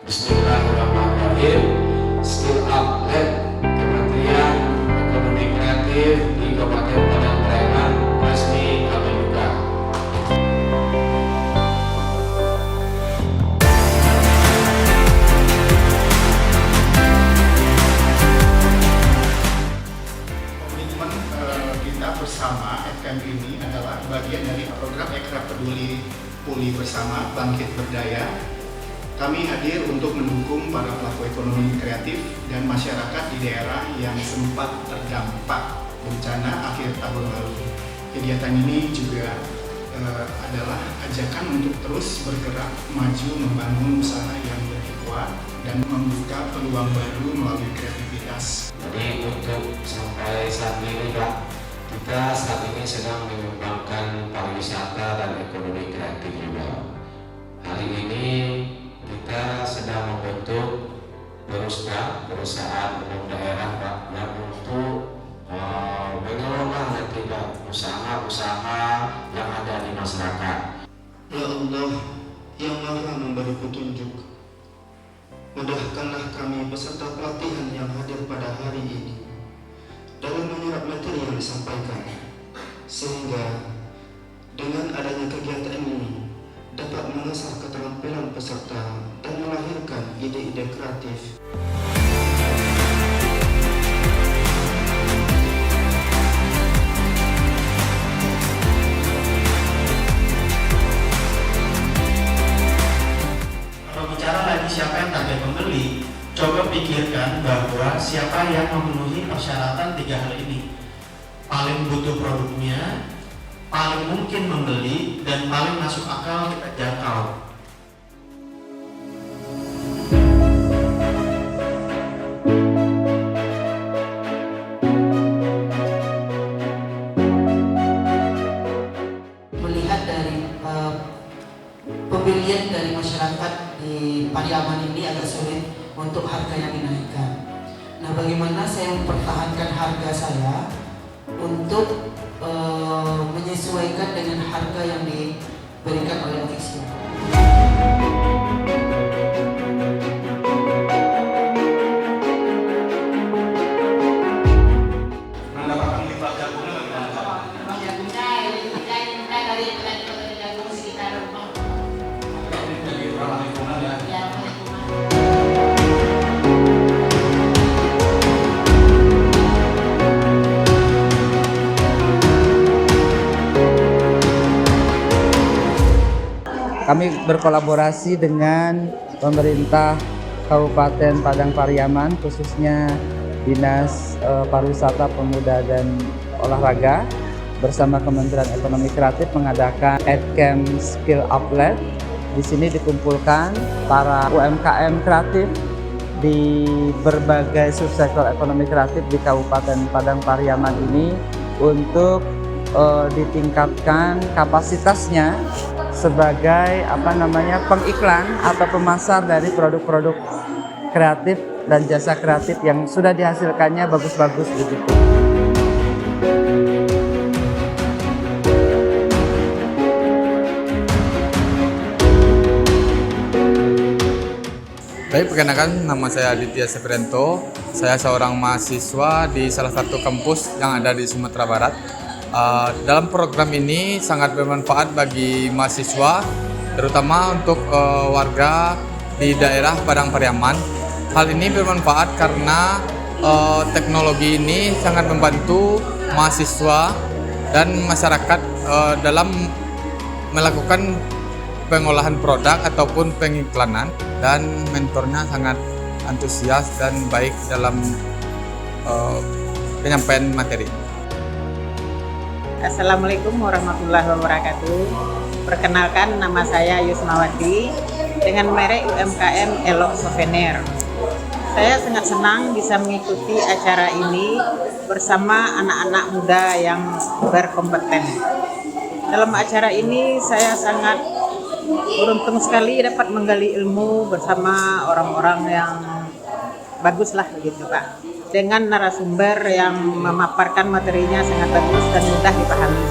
Bismillahirrahmanirrahim. Skill Up Lab Kementerian Ekonomi Kreatif di Kabupaten Padang Pariaman resmi kami buka. Komitmen kita bersama FKM ini adalah bagian dari program Ekraf Peduli Pulih Bersama Bangkit Berdaya. Kami hadir untuk mendukung para pelaku ekonomi kreatif dan masyarakat di daerah yang sempat terdampak bencana akhir tahun lalu. Kegiatan ini juga adalah ajakan untuk terus bergerak maju membangun usaha yang lebih kuat dan membuka peluang baru melalui kreativitas. Jadi untuk sampai saat ini Pak, kita saat ini sedang mengembangkan pariwisata dan ekonomi kreatif juga. Hari ini kita sedang membentuk perusahaan umum daerah Pak, yang untuk mengelola nanti Pak usaha-usaha yang ada di masyarakat. Ya Allah yang Maha memberi petunjuk, mudahkanlah kami beserta pelatihan yang hadir pada hari ini dalam menyerap materi yang disampaikan, sehingga dengan adanya kegiatan ini dapat mengasah keterampilan peserta dan melahirkan ide-ide kreatif. Kalau bicara lagi siapa yang target pembeli, coba pikirkan bahwa siapa yang memenuhi persyaratan 3 hal ini. Paling butuh produknya, paling mungkin membeli, dan paling masuk akal kita jangkau. Melihat dari pembelian dari masyarakat di Pariaman ini agak sulit untuk harga yang dinaikkan. Nah, bagaimana saya mempertahankan harga saya untuk menyesuaikan dengan harga yang diberikan oleh ofisial. Mendapatkan lipat jagungnya bagaimana Pak? Kita dari petani jagung sekitar rumah. Jadi ramah lingkungan ya. Ya, rumah. Kami berkolaborasi dengan pemerintah Kabupaten Padang Pariaman, khususnya Dinas Pariwisata, Pemuda dan Olahraga bersama Kementerian Ekonomi Kreatif mengadakan EdCamp Skill Up Lab. Di sini dikumpulkan para UMKM kreatif di berbagai subsektor ekonomi kreatif di Kabupaten Padang Pariaman ini untuk ditingkatkan kapasitasnya sebagai pengiklan atau pemasar dari produk-produk kreatif dan jasa kreatif yang sudah dihasilkannya bagus-bagus begitu. Baik, perkenalkan, nama saya Aditya Seprento. Saya seorang mahasiswa di salah satu kampus yang ada di Sumatera Barat. Dalam program ini sangat bermanfaat bagi mahasiswa, terutama untuk warga di daerah Padang Pariaman. Hal ini bermanfaat karena teknologi ini sangat membantu mahasiswa dan masyarakat dalam melakukan pengolahan produk ataupun pengiklanan, dan mentornya sangat antusias dan baik dalam penyampaian materi. Assalamualaikum warahmatullahi wabarakatuh. Perkenalkan, nama saya Yusmawati dengan merek UMKM Elok Souvenir. Saya sangat senang bisa mengikuti acara ini bersama anak-anak muda yang berkompeten. Dalam acara ini saya sangat beruntung sekali dapat menggali ilmu bersama orang-orang yang baguslah begitu Pak. Dengan narasumber yang memaparkan materinya sangat bagus dan mudah dipahami.